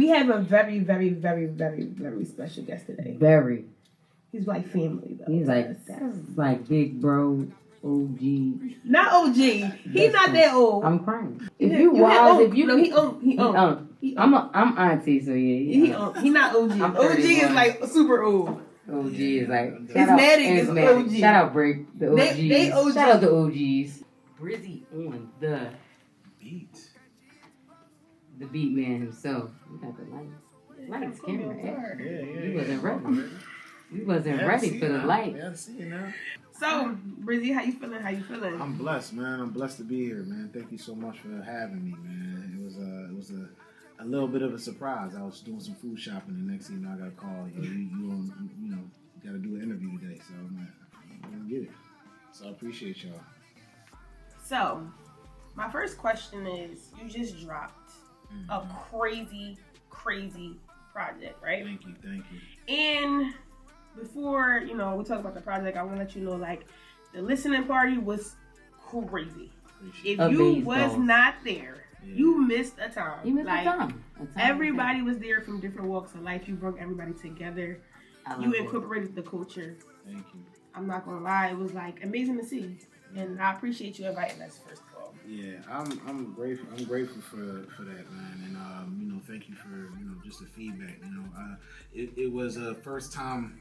we have a very, very, very, very, very special guest today. Very. He's like family though. He's like, that's like big bro, OG. Not OG. He's not that old. I'm crying. If you wise, if you no, he old. I'm auntie, so yeah. He not OG. OG is like super old. OG is like Ismatic is OG. Shout out Break the OGs. They OG. Shout out the OGs. Brizzy on the beat. The beat man himself. We got the lights, camera. Yeah. We wasn't ready. We wasn't ready for the light. Yeah, I see it now. So, Brizzy, how you feeling? I'm blessed, man. I'm blessed to be here, man. Thank you so much for having me, man. It was a little bit of a surprise. I was doing some food shopping, and next thing you know, I got a call. You got to do an interview today, so I'm gonna get it. So I appreciate y'all. So, my first question is: you just dropped a crazy project, right? Thank you. And before, we talk about the project, I want to let you know, like, the listening party was crazy. If you was not there, you missed a time. You missed a time. Everybody was there from different walks of life. You brought everybody together. You incorporated the culture. Thank you. I'm not going to lie. It was, like, amazing to see. And I appreciate you inviting us, first of all. Yeah, I'm grateful. I'm grateful for that, man. And thank you for just the feedback. It was a first time.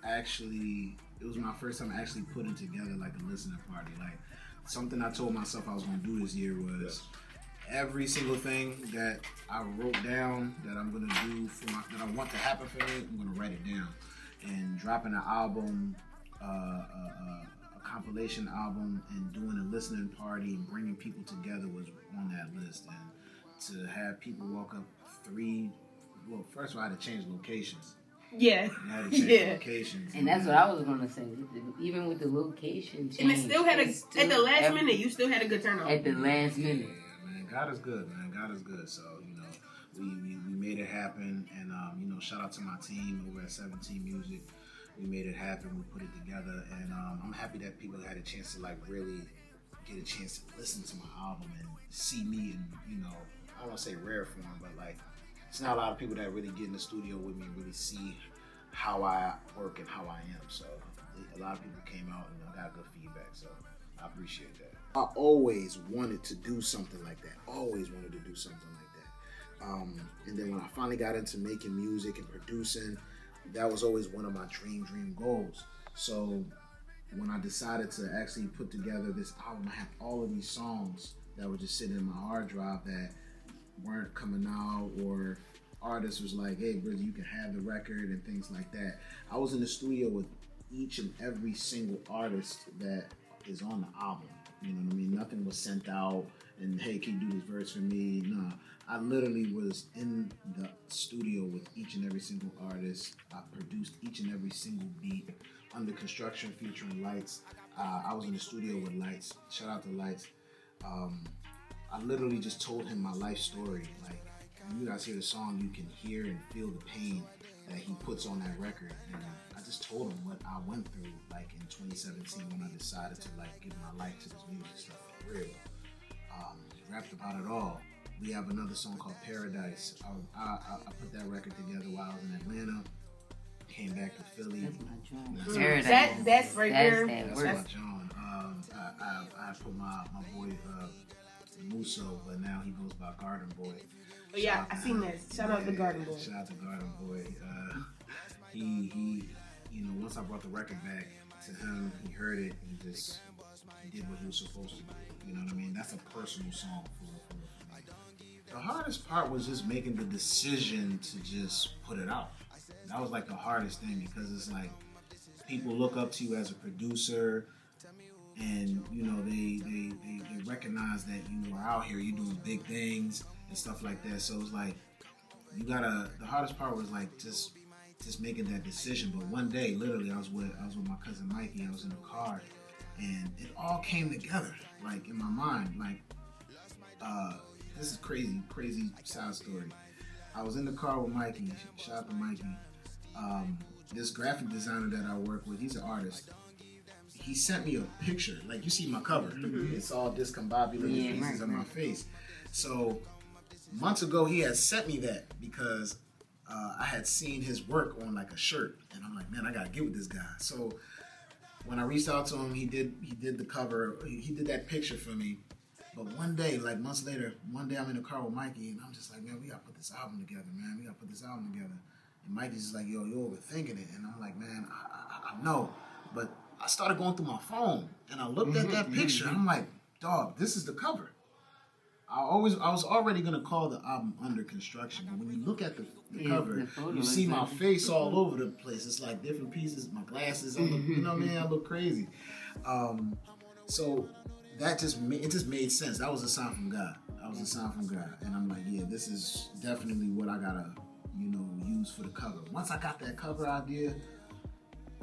Actually, it was my first time actually putting together like a listening party. Like something I told myself I was going to do this year was every single thing that I wrote down that I'm going to do that I want to happen for me, I'm going to write it down. And dropping an album, a compilation album, and doing a listening party and bringing people together was on that list. And to have people walk up first of all, I had to change locations. Yeah. Locations. And that's what I was gonna say. Even with the location change, and it still had at the last minute. You still had a good turnout. At the last minute. Yeah, man. God is good, man. God is good. So we made it happen, and shout out to my team over at 17 Music. We made it happen. We put it together, and I'm happy that people had a chance to like really get a chance to listen to my album and see me in I don't want to say rare form, but like. It's not a lot of people that really get in the studio with me and really see how I work and how I am. So a lot of people came out and got good feedback. So I appreciate that. I always wanted to do something like that. And then when I finally got into making music and producing, that was always one of my dream goals. So when I decided to actually put together this album, I had all of these songs that were just sitting in my hard drive that weren't coming out, or artists was like, hey Brizzy, you can have the record and things like that. I was in the studio with each and every single artist that is on the album. You know what I mean? Nothing was sent out and hey, can you do this verse for me? No, I literally was in the studio with each and every single artist. I produced each and every single beat under construction featuring Lights. I was in the studio with Lights. Shout out to Lights. I literally just told him my life story. Like, when you guys hear the song, you can hear and feel the pain that he puts on that record. And I just told him what I went through, like in 2017 when I decided to like give my life to this music stuff for real. Rapped about it all. We have another song called Paradise. I put that record together while I was in Atlanta. Came back to Philly. That's my joint. Paradise. That's right there. That's my John. I put my boy Musso, but now he goes by Garden Boy. Oh yeah, I seen that. Shout out to Garden Boy. Shout out to Garden Boy. He once I brought the record back to him, he heard it and just did what he was supposed to do. You know what I mean? That's a personal song for me. The hardest part was just making the decision to just put it out. That was like the hardest thing because it's like people look up to you as a producer. And they recognize that you are out here, you're doing big things and stuff like that. So it's like the hardest part was like just making that decision. But one day, literally, I was with my cousin Mikey. I was in the car, and it all came together, like in my mind. Like this is crazy side story. I was in the car with Mikey. Shout out to Mikey. This graphic designer that I work with, he's an artist. He sent me a picture, like you see my cover. Mm-hmm. It's all discombobulated pieces of my face. So months ago he had sent me that because I had seen his work on like a shirt, and I'm like, man, I gotta get with this guy. So when I reached out to him, he did the cover. He did that picture for me. But one day, like months later, one day I'm in the car with Mikey, and I'm just like, man, we gotta put this album together, man. We gotta put this album together. And Mikey's just like, yo, you're overthinking it. And I'm like, man, I know. But I started going through my phone, and I looked at that picture. I'm like, dog, this is the cover. I was already gonna call the album Under Construction, but when you look at the cover, you see my face all over the place. It's like different pieces, my glasses. You know what I mean? I look crazy. So that just made sense. That was a sign from God. And I'm like, yeah, this is definitely what I gotta, use for the cover. Once I got that cover idea,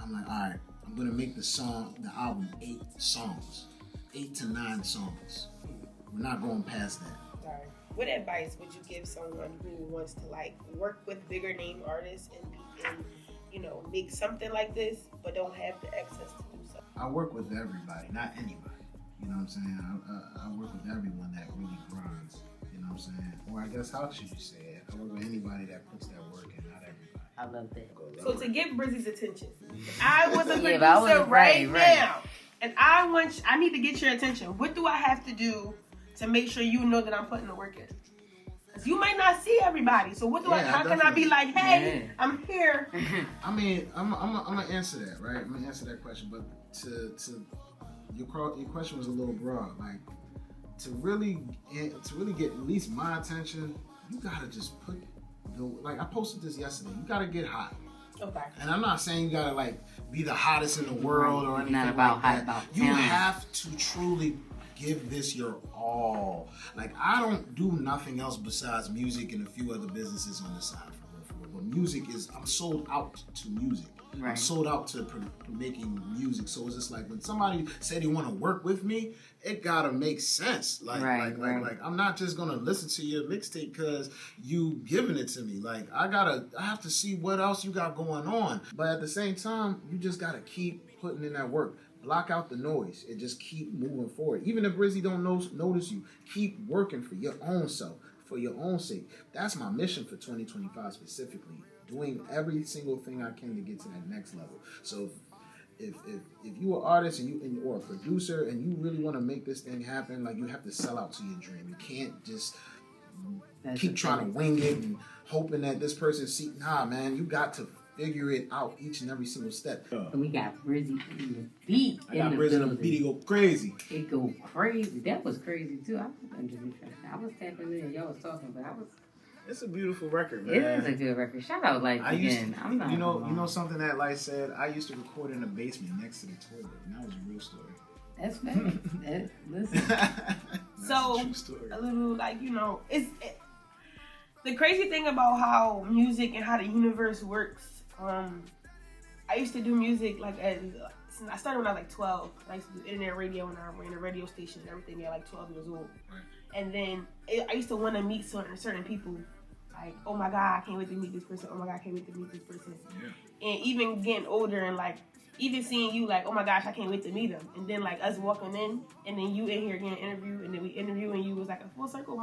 I'm like, all right, I'm gonna make the album 8 songs, 8 to 9 songs. We're not going past that. Sorry. What advice would you give someone who wants to work with bigger name artists and make something like this, but don't have the access to do so? I work with everybody, not anybody. You know what I'm saying? I work with everyone that really grinds. You know what I'm saying? Or I guess how should you say it? I work with anybody that puts that work in, not everybody. I love that. So to get Brizzy's attention, I was a producer right now, and I need to get your attention. What do I have to do to make sure you know that I'm putting the work in? Because you might not see everybody. So how can I be like, hey, I'm here? I mean, I'm gonna answer that, right? I'm gonna answer that question, but to your question was a little broad. Like to really get at least my attention, you gotta just put I posted this yesterday. You gotta get hot. Okay. And I'm not saying you gotta be the hottest in the world or anything not about like that. About you have to truly give this your all. I don't do nothing else besides music and a few other businesses on the side. But music I'm sold out to music. Right. I'm sold out to making music. So it's just like when somebody said they want to work with me, it gotta make sense. I'm not just gonna listen to your mixtape because you giving it to me. I have to see what else you got going on. But at the same time, you just gotta keep putting in that work. Block out the noise and just keep moving forward. Even if Brizzy don't notice you, keep working for your own self, for your own sake. That's my mission for 2025 specifically. Doing every single thing I can to get to that next level. So if you're an artist or a producer and you really want to make this thing happen, you have to sell out to your dream. You can't just keep trying to wing it and hoping that this person Nah, man, you got to figure it out each and every single step. And we got Brizzy in the beat. I got Brizzy in the beat. It go crazy. It go crazy. That was crazy too. I was tapping in. Y'all was talking, but It's a beautiful record, man. It is a good record. Shout out Light again. You know something that Light said? I used to record in the basement next to the toilet, and that was a real story. That's fact. Listen. So, a little the crazy thing about how music and how the universe works. I used to do music I started when I was 12. I used to do internet radio when I ran a radio station and everything at 12 years old. Right. And then I used to want to meet certain people. Oh my God, I can't wait to meet this person. Oh my God, I can't wait to meet this person. Yeah. And even getting older and even seeing you oh my gosh, I can't wait to meet them. And then us walking in and then you in here getting interviewed and then we interview and you was a full circle